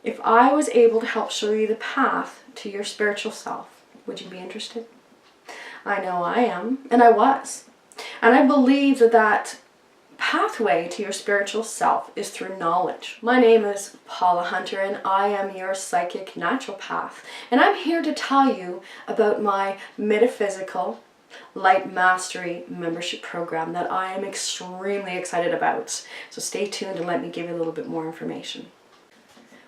If I was able to help show you the path to your spiritual self, would you be interested? I know I am, and I was. And I believe that that pathway to your spiritual self is through knowledge. My name is Paula Hunter, and I am your psychic naturopath. And I'm here to tell you about my Metaphysical Light Mastery membership program that I am extremely excited about. So stay tuned and let me give you a little bit more information.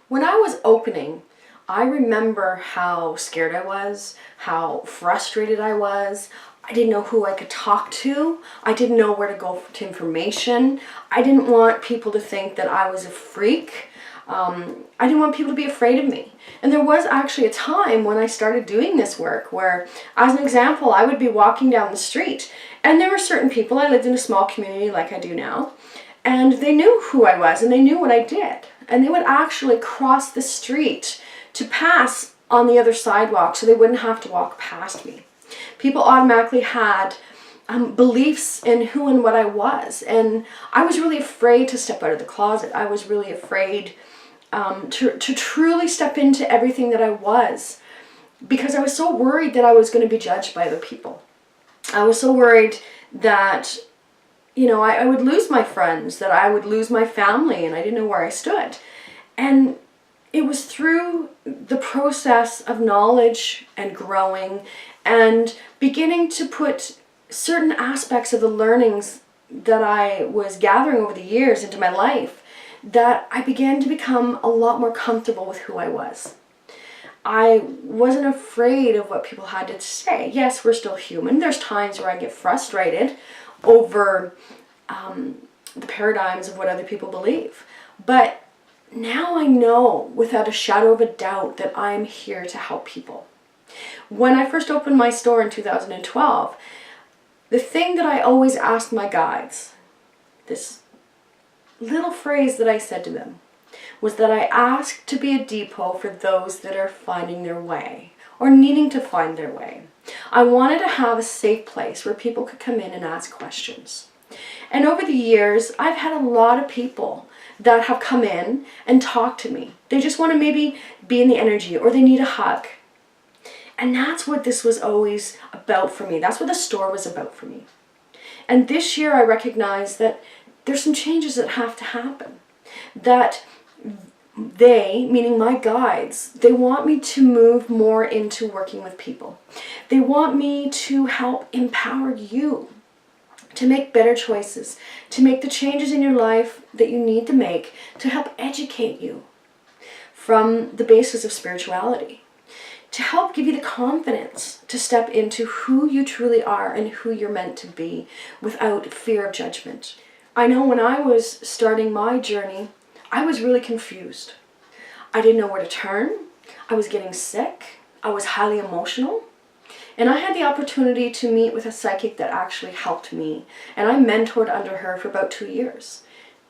When I was opening, I remember how scared I was, how frustrated I was. I didn't know who I could talk to. I didn't know where to go to information. I didn't want people to think that I was a freak. I didn't want people to be afraid of me. And there was actually a time when I started doing this work where, as an example, I would be walking down the street and there were certain people, I lived in a small community like I do now, and they knew who I was and they knew what I did. And they would actually cross the street to pass on the other sidewalk so they wouldn't have to walk past me. People automatically had beliefs in who and what I was, and I was really afraid to step out of the closet. I was really afraid to truly step into everything that I was, because I was so worried that I was going to be judged by other people. I was so worried that, you know, I would lose my friends, that I would lose my family, and I didn't know where I stood. And it was through the process of knowledge and growing and beginning to put certain aspects of the learnings that I was gathering over the years into my life that I began to become a lot more comfortable with who I was. I wasn't afraid of what people had to say. Yes, we're still human. There's times where I get frustrated over the paradigms of what other people believe. But now I know without a shadow of a doubt that I'm here to help people. When I first opened my store in 2012, the thing that I always asked my guides, this little phrase that I said to them, was that I asked to be a depot for those that are finding their way or needing to find their way. I wanted to have a safe place where people could come in and ask questions. And over the years, I've had a lot of people that have come in and talked to me. They just want to maybe be in the energy, or they need a hug. And that's what this was always about for me. That's what the store was about for me. And this year I recognize that there's some changes that have to happen. That they, meaning my guides, they want me to move more into working with people. They want me to help empower you to make better choices, to make the changes in your life that you need to make, to help educate you from the basis of spirituality, to help give you the confidence to step into who you truly are and who you're meant to be without fear of judgment. I know when I was starting my journey, I was really confused. I didn't know where to turn. I was getting sick. I was highly emotional. And I had the opportunity to meet with a psychic that actually helped me. And I mentored under her for about 2 years.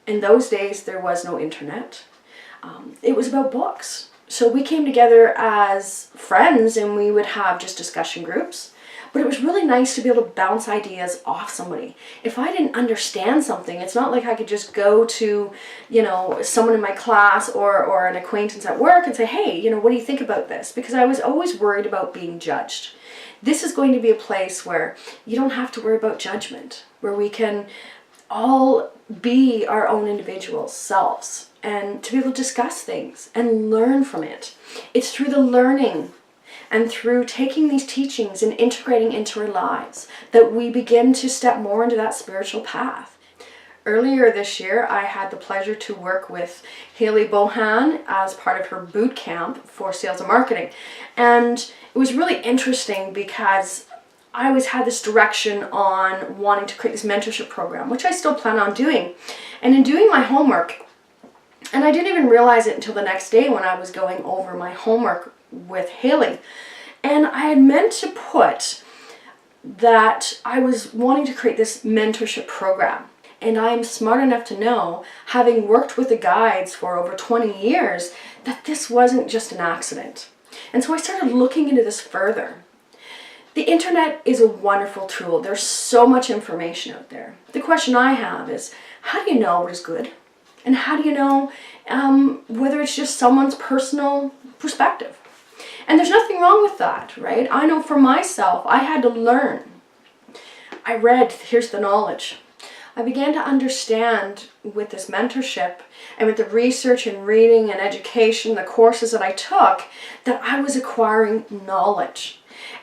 In those days, there was no internet. It was about books. So we came together as friends and we would have just discussion groups. But it was really nice to be able to bounce ideas off somebody. If I didn't understand something, it's not like I could just go to, you know, someone in my class or an acquaintance at work and say, hey, you know, what do you think about this? Because I was always worried about being judged. This is going to be a place where you don't have to worry about judgment, where we can all be our own individual selves and to be able to discuss things and learn from it. It's through the learning and through taking these teachings and integrating into our lives that we begin to step more into that spiritual path. Earlier this year, I had the pleasure to work with Haley Bohan as part of her boot camp for sales and marketing. And it was really interesting because I always had this direction on wanting to create this mentorship program, which I still plan on doing. And in doing my homework, and I didn't even realize it until the next day when I was going over my homework with Haley, and I had meant to put that I was wanting to create this mentorship program. And I am smart enough to know, having worked with the guides for over 20 years, that this wasn't just an accident. And so I started looking into this further. The internet is a wonderful tool. There's so much information out there. The question I have is, how do you know what is good And how do you know whether it's just someone's personal perspective? And there's nothing wrong with that, right? I know for myself, I had to learn. I read, here's the knowledge. I began to understand with this mentorship and with the research and reading and education, the courses that I took, that I was acquiring knowledge.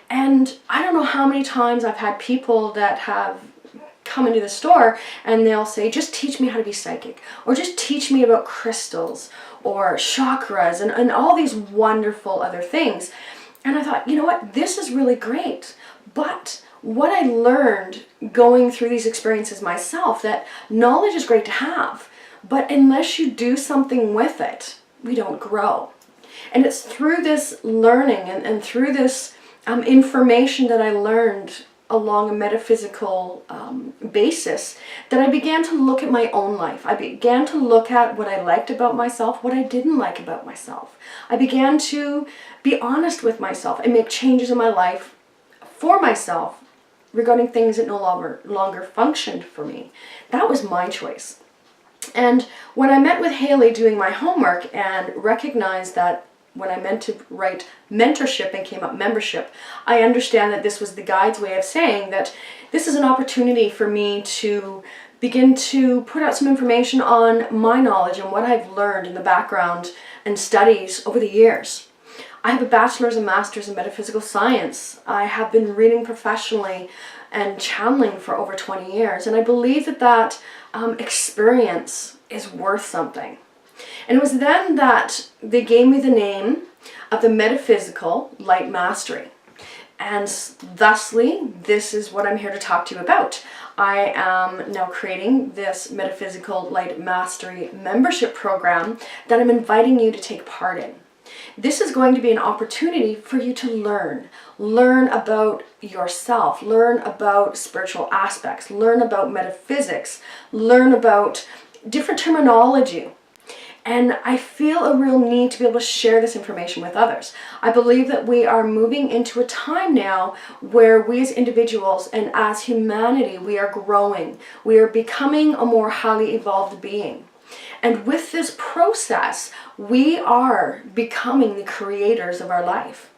And I don't know how many times I've had people that have come into the store and they'll say, just teach me how to be psychic, or just teach me about crystals or chakras and all these wonderful other things. And I thought, you know what, this is really great. But what I learned going through these experiences myself, that knowledge is great to have, but unless you do something with it, we don't grow. And it's through this learning and through this information that I learned along a metaphysical basis, that I began to look at my own life. I began to look at what I liked about myself, what I didn't like about myself. I began to be honest with myself and make changes in my life for myself regarding things that no longer functioned for me. That was my choice. And when I met with Haley doing my homework and recognized that when I meant to write mentorship and came up membership, I understand that this was the guide's way of saying that this is an opportunity for me to begin to put out some information on my knowledge and what I've learned in the background and studies over the years. I have a bachelor's and master's in metaphysical science. I have been reading professionally and channeling for over 20 years, and I believe that experience is worth something. And it was then that they gave me the name of the Metaphysical Light Mastery. And thusly, this is what I'm here to talk to you about. I am now creating this Metaphysical Light Mastery membership program that I'm inviting you to take part in. This is going to be an opportunity for you to learn about yourself, learn about spiritual aspects, learn about metaphysics, learn about different terminology. And I feel a real need to be able to share this information with others. I believe that we are moving into a time now where we as individuals and as humanity, we are growing. We are becoming a more highly evolved being. And with this process, we are becoming the creators of our life.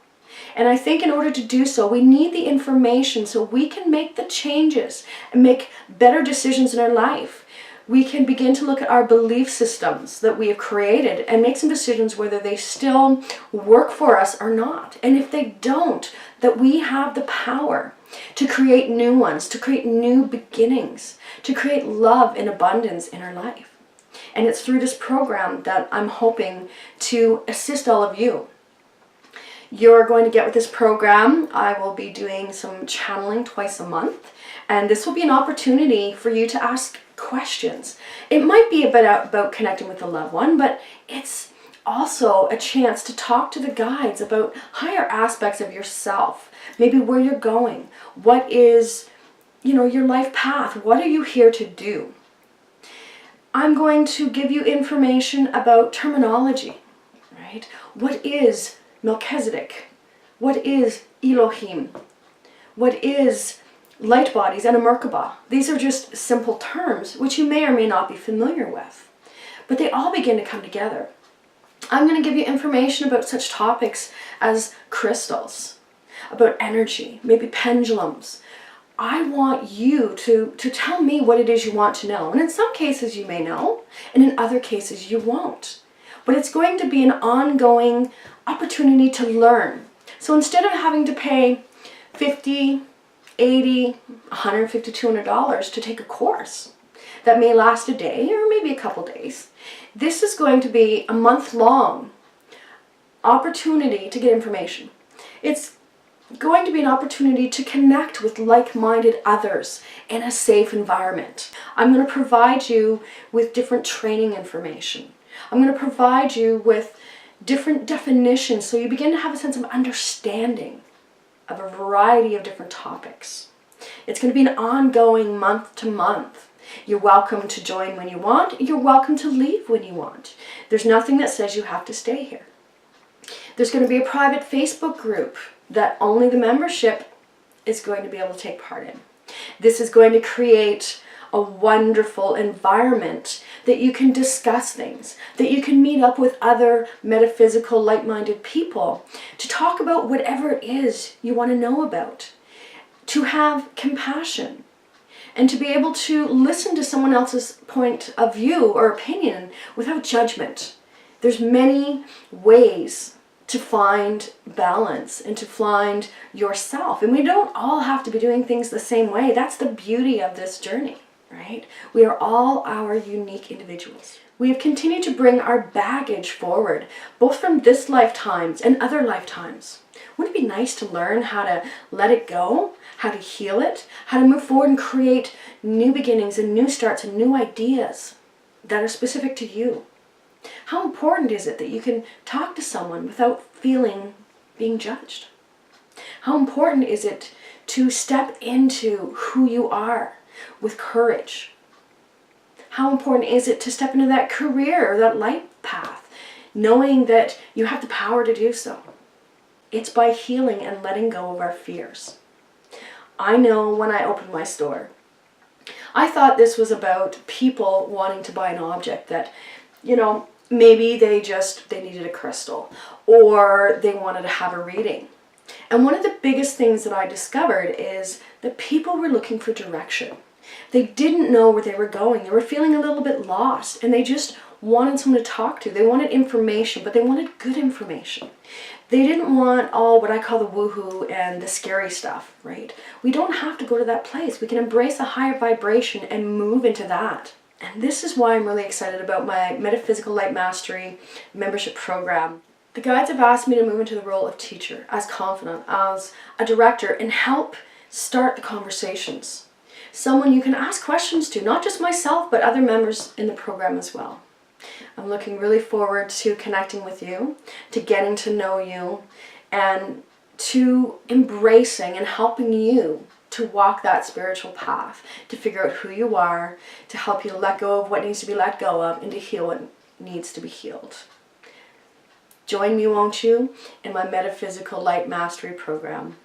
And I think in order to do so, we need the information so we can make the changes and make better decisions in our life. We can begin to look at our belief systems that we have created and make some decisions whether they still work for us or not. And if they don't, that we have the power to create new ones, to create new beginnings, to create love and abundance in our life. And it's through this program that I'm hoping to assist all of you. You're going to get with this program, I will be doing some channeling twice a month. And this will be an opportunity for you to ask questions. It might be about connecting with a loved one, but it's also a chance to talk to the guides about higher aspects of yourself. Maybe where you're going. What is, your life path? What are you here to do? I'm going to give you information about terminology, right? What is Melchizedek? What is Elohim? What is light bodies and a Merkaba? These are just simple terms which you may or may not be familiar with, but they all begin to come together. I'm going to give you information about such topics as crystals, about energy, maybe pendulums. I want you to tell me what it is you want to know. And in some cases you may know, and in other cases you won't. But it's going to be an ongoing opportunity to learn. So instead of having to pay $50, $80, $150, $200 to take a course that may last a day or maybe a couple days, this is going to be a month-long opportunity to get information. It's going to be an opportunity to connect with like-minded others in a safe environment. I'm going to provide you with different training information. I'm going to provide you with different definitions so you begin to have a sense of understanding of a variety of different topics. It's going to be an ongoing month to month. You're welcome to join when you want. You're welcome to leave when you want. There's nothing that says you have to stay here. There's going to be a private Facebook group that only the membership is going to be able to take part in. This is going to create a a wonderful environment that you can discuss things, that you can meet up with other metaphysical, like-minded people to talk about whatever it is you want to know about, to have compassion, and to be able to listen to someone else's point of view or opinion without judgment. There's many ways to find balance and to find yourself. And we don't all have to be doing things the same way. That's the beauty of this journey, right? We are all our unique individuals. We have continued to bring our baggage forward, both from this lifetime and other lifetimes. Wouldn't it be nice to learn how to let it go, how to heal it, how to move forward and create new beginnings and new starts and new ideas that are specific to you? How important is it that you can talk to someone without feeling being judged? How important is it to step into who you are with courage? How important is it to step into that career or that life path, knowing that you have the power to do so? It's by healing and letting go of our fears. I know when I opened my store, I thought this was about people wanting to buy an object that, maybe they needed a crystal or they wanted to have a reading. And one of the biggest things that I discovered is that people were looking for direction. They didn't know where they were going. They were feeling a little bit lost and they just wanted someone to talk to. They wanted information, but they wanted good information. They didn't want all what I call the woohoo and the scary stuff, right? We don't have to go to that place. We can embrace a higher vibration and move into that. And this is why I'm really excited about my Metaphysical Light Mastery membership program. The guides have asked me to move into the role of teacher, as confidant, as a director, and help start the conversations. Someone you can ask questions to, not just myself, but other members in the program as well. I'm looking really forward to connecting with you, to getting to know you, and to embracing and helping you to walk that spiritual path, to figure out who you are, to help you let go of what needs to be let go of, and to heal what needs to be healed. Join me, won't you, in my Metaphysical Light Mastery program.